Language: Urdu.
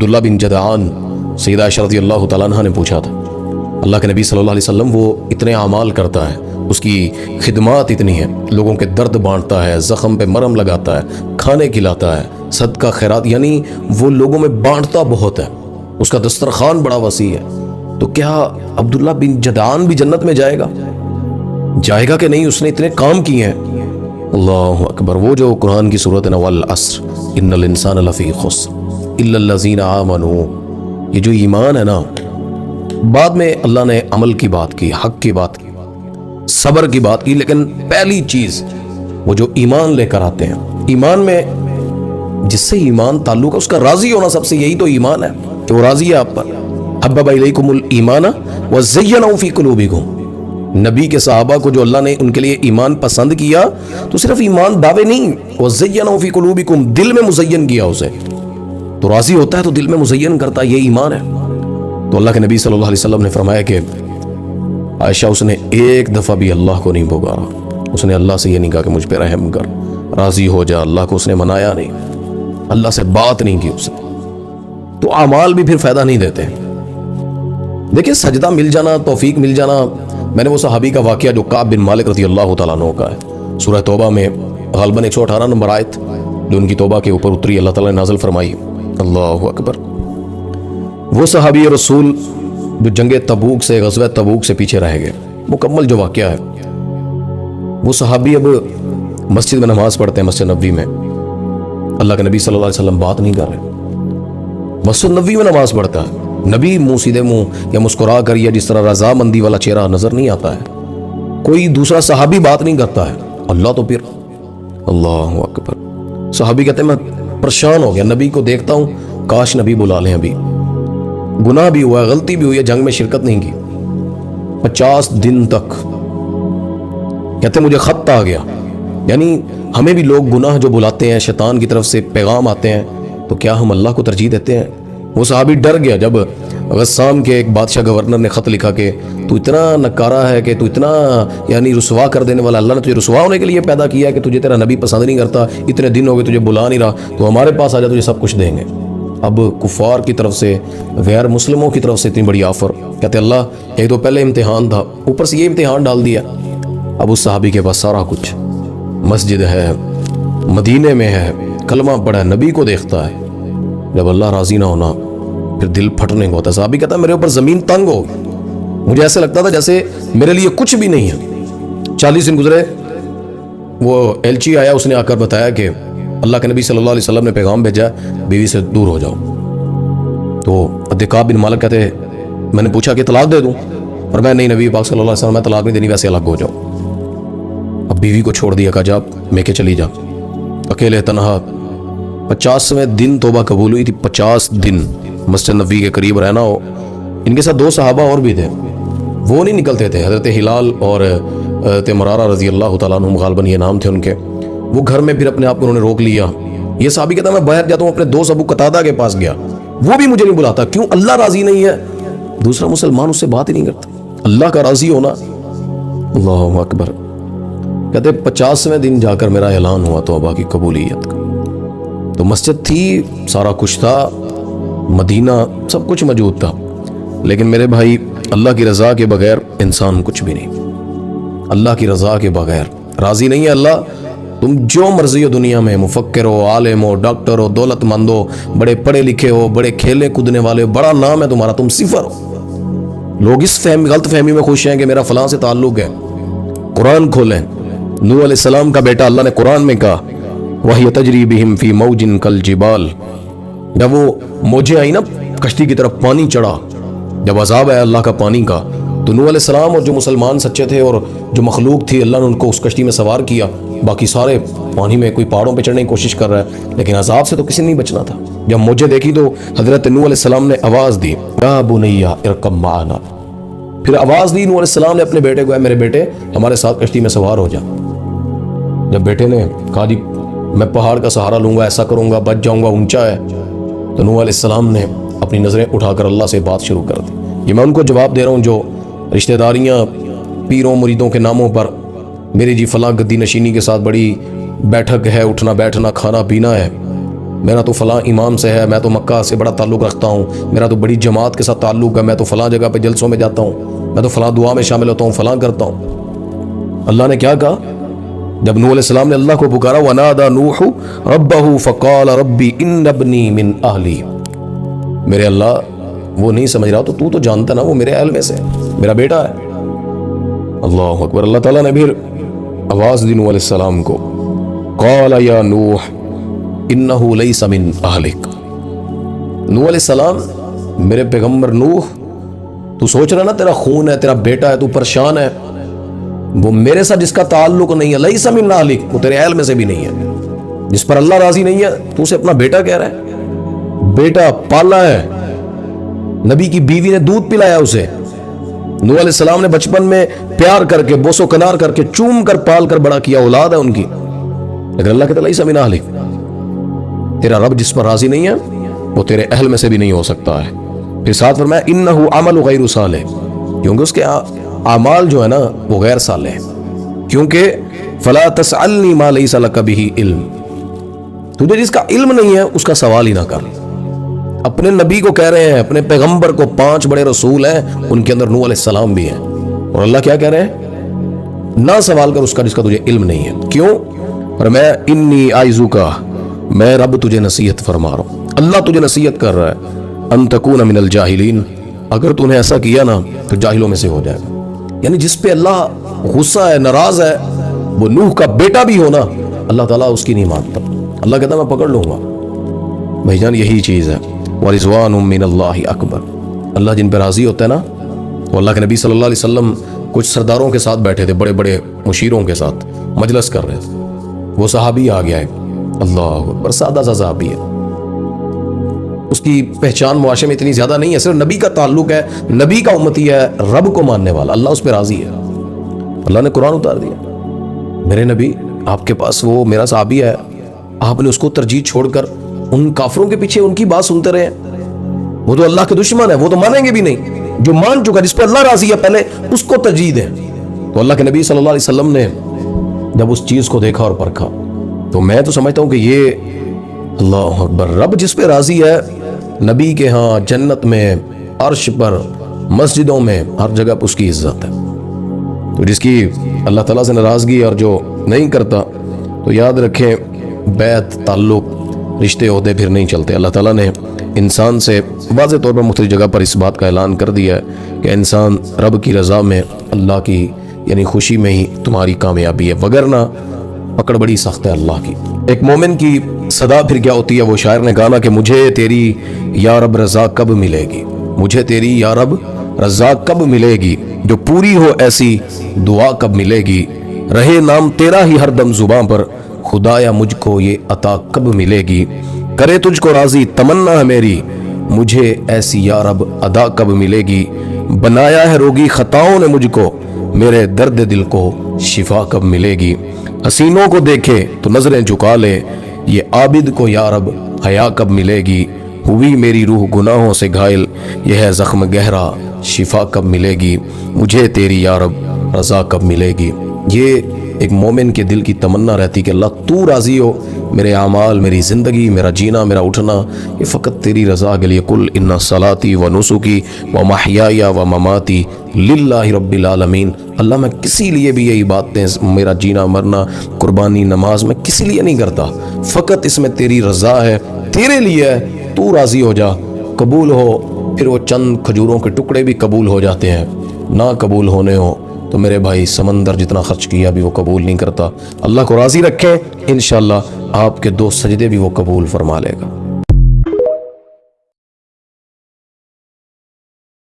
عبداللہ بن جدعان سیدہ عائشہ رضی اللہ تعالیٰ عنہ نے پوچھا تھا، اللہ کے نبی صلی اللہ علیہ وسلم وہ اتنے اعمال کرتا ہے، اس کی خدمات اتنی ہیں، لوگوں کے درد بانٹتا ہے، زخم پہ مرہم لگاتا ہے، کھانے کھلاتا ہے، صدقہ خیرات، یعنی وہ لوگوں میں بانٹتا بہت ہے، اس کا دسترخوان بڑا وسیع ہے، تو کیا عبداللہ بن جدعان بھی جنت میں جائے گا کہ نہیں؟ اس نے اتنے کام کیے ہیں۔ اللہ اکبر۔ وہ جو قرآن کی سورت ہے نا، والعصر ان الانسان لفی خسر الا الذین آمنوا، یہ جو ایمان ہے نا، بعد میں اللہ نے عمل کی بات کی، حق کی بات کی، صبر کی بات کی، لیکن پہلی چیز وہ جو ایمان لے کر آتے ہیں، ایمان میں جس سے ایمان تعلق ہے اس کا راضی ہونا، سب سے یہی تو ایمان ہے کہ وہ راضی ہے آپ پر۔ حبب الیکم الایمان وزینہ فی قلوبکم، نبی کے صحابہ کو جو اللہ نے ان کے لیے ایمان پسند کیا تو صرف ایمان دعوے نہیں، وزینہ فی قلوبکم، دل میں مزین کیا اسے، تو راضی ہوتا ہے تو دل میں مزین کرتا ہے، یہ ایمان ہے۔ تو اللہ کے نبی صلی اللہ علیہ وسلم نے فرمایا کہ عائشہ اس نے ایک دفعہ بھی اللہ کو نہیں پکارا، اس نے اللہ سے یہ نہیں کہا کہ مجھ پہ رحم کر، راضی ہو جا، اللہ کو اس نے منایا نہیں، اللہ سے بات نہیں کی اس نے، تو اعمال بھی پھر فائدہ نہیں دیتے۔ دیکھیں سجدہ مل جانا، توفیق مل جانا، میں نے وہ صحابی کا واقعہ جو کعب بن مالک رضی اللہ تعالیٰ عنہ کا ہے، سورہ توبہ میں غالباً 118 نمبر آیت جو ان کی توبہ کے اوپر اتری، اللہ تعالیٰ نے نازل فرمائی، اللہ اکبر۔ وہ صحابی رسول جو جنگ تبوک سے، غزوہ تبوک سے پیچھے رہ گئے، مکمل جو واقعہ ہے، وہ صحابی اب مسجد میں نماز پڑھتے ہیں، مسجد نبوی میں، اللہ کے نبی صلی اللہ علیہ وسلم بات نہیں کر رہے، مسجد نبوی میں نماز پڑھتا ہے، نبی منہ سیدھے منہ یا مسکرا کر یا جس طرح رضامندی والا چہرہ نظر نہیں آتا ہے، کوئی دوسرا صحابی بات نہیں کرتا ہے، اللہ تو پھر اللہ اکبر۔ صحابی کہتے ہیں میں پریشان ہو گیا، نبی کو دیکھتا ہوں، کاش نبی بلا لیں، ابھی گناہ بھی ہوا ہے، غلطی بھی ہوئی ہے، جنگ میں شرکت نہیں کی، 50 دن تک کہتے مجھے خط آ گیا، یعنی ہمیں بھی لوگ گناہ جو بلاتے ہیں، شیطان کی طرف سے پیغام آتے ہیں، تو کیا ہم اللہ کو ترجیح دیتے ہیں؟ وہ صحابی ڈر گیا جب غسام کے ایک بادشاہ گورنر نے خط لکھا کہ تو اتنا نکارا ہے، کہ تو اتنا یعنی رسوا کر دینے والا، اللہ نے تجھے رسوا ہونے کے لیے پیدا کیا ہے کہ تجھے تیرا نبی پسند نہیں کرتا، اتنے دن ہو گئے تجھے بلا نہیں رہا، تو ہمارے پاس آ جا، تجھے سب کچھ دیں گے۔ اب کفار کی طرف سے، غیر مسلموں کی طرف سے اتنی بڑی آفر، کہتے اللہ ایک تو پہلے امتحان تھا، اوپر سے یہ امتحان ڈال دیا۔ اب اس صحابی کے پاس سارا کچھ، مسجد ہے، مدینے میں ہے، کلمہ پڑھا ہے، نبی کو دیکھتا ہے، جب اللہ راضی نہ ہونا پھر دل پھٹنے کو ہوتا ہے۔ صحابی کہتا ہے میرے اوپر زمین تنگ ہو گئی، مجھے ایسے لگتا تھا جیسے میرے لیے کچھ بھی نہیں ہے۔ 40 دن گزرے، وہ ایلچی آیا، اس نے آ کر بتایا کہ اللہ کے نبی صلی اللہ علیہ وسلم نے پیغام بھیجا، بیوی سے دور ہو جاؤ۔ تو کعب بن مالک کہتے میں نے پوچھا کہ طلاق دے دوں، اور میں نہیں، نبی پاک صلی اللہ علیہ وسلم میں طلاق نہیں دینی، ویسے الگ ہو جاؤ۔ اب بیوی کو چھوڑ دیا، کہا جا میں کے چلی جا، اکیلے تنہا۔ 50ویں دن توبہ قبول ہوئی تھی، 50 دن مسجد نبوی کے قریب رہنا ہو۔ ان کے ساتھ 2 صحابہ اور بھی تھے، وہ نہیں نکلتے تھے، حضرت ہلال اور حضرت مرارہ رضی اللہ تعالیٰ عنہ، غالباً یہ نام تھے ان کے۔ وہ گھر میں پھر اپنے آپ کو انہوں نے روک لیا۔ یہ صحابی کہتا میں باہر جاتا ہوں، اپنے دوست ابو قتادہ کے پاس گیا، وہ بھی مجھے نہیں بلاتا، کیوں؟ اللہ راضی نہیں ہے، دوسرا مسلمان اس سے بات ہی نہیں کرتا، اللہ کا راضی ہونا۔ اللہ اکبر۔ کہتے 50ویں دن جا کر میرا اعلان ہوا توبہ کی قبولیت کا۔ تو مسجد تھی، سارا کچھ تھا، مدینہ سب کچھ موجود تھا، لیکن میرے بھائی اللہ کی رضا کے بغیر انسان کچھ بھی نہیں۔ اللہ کی رضا کے بغیر راضی نہیں ہے اللہ، تم جو مرضی ہو دنیا میں، مفکر ہو، عالم ہو، ڈاکٹر ہو، دولت مند ہو، بڑے پڑھے لکھے ہو، بڑے کھیلنے کودنے والے ہو، بڑا نام ہے تمہارا، تم صفر ہو۔ لوگ اس غلط فہمی میں خوش ہیں کہ میرا فلاں سے تعلق ہے۔ قرآن کھولیں، نوح علیہ السلام کا بیٹا، اللہ نے قرآن میں کہا وَهِيَ تَجْرِي بِهِمْ فِي مَوْجٍ كَالْجِبَالِ، جب وہ موجیں آئی نا، کشتی کی طرف پانی چڑھا، جب عذاب آیا اللہ کا پانی کا، تو نوح علیہ السلام اور جو مسلمان سچے تھے اور جو مخلوق تھی، اللہ نے ان کو اس کشتی میں سوار کیا، باقی سارے پانی میں، کوئی پہاڑوں پہ چڑھنے کی کوشش کر رہا ہے، لیکن عذاب سے تو کسی نہیں بچنا تھا۔ جب موجیں دیکھی تو حضرت نوح علیہ السلام نے آواز دی یا بنی ارکب معنا، پھر آواز دی نوح علیہ السلام نے اپنے بیٹے کو، اے میرے بیٹے ہمارے ساتھ کشتی میں سوار ہو جا۔ جب بیٹے نے کہا جی میں پہاڑ کا سہارا لوں گا، ایسا کروں گا، بچ جاؤں گا، اونچا ہے، تو نوح علیہ السلام نے اپنی نظریں اٹھا کر اللہ سے بات شروع کر دی۔ یہ میں ان کو جواب دے رہا ہوں جو رشتہ داریاں پیروں مریدوں کے ناموں پر، میری جی فلاں گدی نشینی کے ساتھ بڑی بیٹھک ہے، اٹھنا بیٹھنا کھانا پینا ہے، میرا تو فلاں امام سے ہے، میں تو مکہ سے بڑا تعلق رکھتا ہوں، میرا تو بڑی جماعت کے ساتھ تعلق ہے، میں تو فلاں جگہ پہ جلسوں میں جاتا ہوں، میں تو فلاں دعا میں شامل ہوتا ہوں، فلاں کرتا ہوں۔ اللہ نے کیا کہا جب نوح علیہ السلام نے اللہ کو پکارا، وَنَادَى نُوحُ رَبَّهُ فَقَالَ رَبِّ إِنَّ ابْنِي مِنْ أَهْلِي، میرے اللہ وہ نہیں سمجھ رہا تو جانتا نا وہ میرے اہل میں سے میرا بیٹا ہے۔ اللہ اکبر۔ اللہ تعالیٰ نے پھر آواز دی نوح علیہ السلام کو، قَالَ يَا نُوحُ إِنَّهُ لَيْسَ مِنْ أَهْلِكَ، نوح علیہ السلام میرے پیغمبر نوح، تو سوچ رہا نا تیرا خون ہے، تیرا بیٹا ہے، تو پریشان ہے، وہ میرے ساتھ جس کا تعلق نہیں ہے، لیس من اہلک، وہ تیرے اہل میں سے بھی نہیں ہے، جس پر اللہ راضی نہیں ہے تو اسے اپنا بیٹا کہہ رہا ہے، بیٹا پالا ہے، نبی کی بیوی نے دودھ پلایا اسے، نوح علیہ السلام نے بچپن میں پیار کر کے بوسو کنار کر کے چوم کر پال کر بڑا کیا، اولاد ہے ان کی، لیکن اللہ کہتا ہے لیس من اہلک، تیرا رب جس پر راضی نہیں ہے وہ تیرے اہل میں سے بھی نہیں ہو سکتا ہے۔ پھر ساتھ فرمایا انہ عمل غیر صالح، کیونکہ اس کے اعمال جو ہے نا وہ غیر صالح ہیں، کیونکہ فلا تسألنی ما لیس لک بہ علم، تجھے جس کا علم نہیں ہے اس کا سوال ہی نہ کر۔ اپنے نبی کو کہہ رہے ہیں، اپنے پیغمبر کو، 5 بڑے رسول ہیں ان کے اندر نوح علیہ السلام بھی ہیں، اور اللہ کیا کہہ رہے ہیں، نہ سوال کر اس کا جس کا تجھے علم نہیں ہے۔ کیوں؟ فرمایا انی اعظک، میں رب تجھے نصیحت فرما رہا ہوں، اللہ تجھے نصیحت کر رہا ہے، ان تکون من الجاہلین، اگر تو نے ایسا کیا نا تو جاہلوں میں سے ہو جائے گا۔ یعنی جس پہ اللہ غصہ ہے، ناراض ہے، وہ نوح کا بیٹا بھی ہونا، اللہ تعالیٰ اس کی نہیں مانتا، اللہ کہتا میں پکڑ لوں گا۔ بھائی جان یہی چیز ہے، ورضوان من اللہ اکبر، اللہ جن پہ راضی ہوتا ہے نا، وہ اللہ کے نبی صلی اللہ علیہ وسلم کچھ سرداروں کے ساتھ بیٹھے تھے، بڑے بڑے مشیروں کے ساتھ مجلس کر رہے تھے، وہ صحابی آ گیا ہے، اللہ اکبر، سادہ سا صحابی ہے، اس کی پہچان معاشرے میں اتنی زیادہ نہیں ہے، صرف نبی کا تعلق ہے، نبی کا امتی ہے، رب کو ماننے والا، اللہ اس پہ راضی ہے۔ اللہ نے قرآن اتار دیا، میرے نبی آپ کے پاس وہ میرا صحابی ہے، آپ نے اس کو ترجیح چھوڑ کر ان کافروں کے پیچھے ان کی بات سنتے رہے، وہ تو اللہ کے دشمن ہے، وہ تو مانیں گے بھی نہیں، جو مان چکا جس پہ اللہ راضی ہے پہلے اس کو ترجیح دیں۔ تو اللہ کے نبی صلی اللہ علیہ وسلم نے جب اس چیز کو دیکھا اور پرکھا تو میں تو سمجھتا ہوں کہ یہ اللہ اکبر، رب جس پہ راضی ہے، نبی کے ہاں جنت میں، عرش پر، مسجدوں میں، ہر جگہ پر اس کی عزت ہے۔ تو جس کی اللہ تعالیٰ سے ناراضگی اور جو نہیں کرتا تو یاد رکھیں بیعت، تعلق، رشتے عہدے پھر نہیں چلتے۔ اللہ تعالیٰ نے انسان سے واضح طور پر مختلف جگہ پر اس بات کا اعلان کر دیا ہے کہ انسان رب کی رضا میں، اللہ کی یعنی خوشی میں ہی تمہاری کامیابی ہے، وگرنہ پکڑ بڑی سخت ہے اللہ کی۔ ایک مومن کی صدا پھر کیا ہوتی ہے، وہ شاعر نے کہا کہ مجھے تیری یا رب رضا کب ملے گی، مجھے تیری یا رب رضا کب ملے گی، جو پوری ہو ایسی دعا کب ملے گی، رہے نام تیرا ہی ہر دم زباں پر، خدایا مجھ کو یہ عطا کب ملے گی، کرے تجھ کو راضی تمنا ہے میری، مجھے ایسی یا رب ادا کب ملے گی، بنایا ہے روگی خطاؤں نے مجھ کو، میرے درد دل کو شفا کب ملے گی، حسینوں کو دیکھے تو نظریں جھکا لے، یہ عابد کو یا رب حیا کب ملے گی، ہوئی میری روح گناہوں سے گھائل، یہ ہے زخم گہرا شفا کب ملے گی، مجھے تیری یا رب رضا کب ملے گی۔ یہ ایک مومن کے دل کی تمنا رہتی کہ اللہ تو راضی ہو، میرے اعمال، میری زندگی، میرا جینا، میرا اٹھنا یہ فقط تیری رضا کے لیے، قل ان صلاتی و نسکی و محیایا و مماتی للہ رب العالمین، اللہ میں کسی لیے بھی یہی باتیں، میرا جینا مرنا، قربانی، نماز میں کسی لیے نہیں کرتا، فقط اس میں تیری رضا ہے، تیرے لیے ہے، تو راضی ہو جا، قبول ہو، پھر وہ چند کھجوروں کے ٹکڑے بھی قبول ہو جاتے ہیں، نہ قبول ہونے ہو تو میرے بھائی سمندر جتنا خرچ کیا بھی وہ قبول نہیں کرتا۔ اللہ کو راضی رکھیں، انشاءاللہ آپ کے 2 سجدے بھی وہ قبول فرما لے گا۔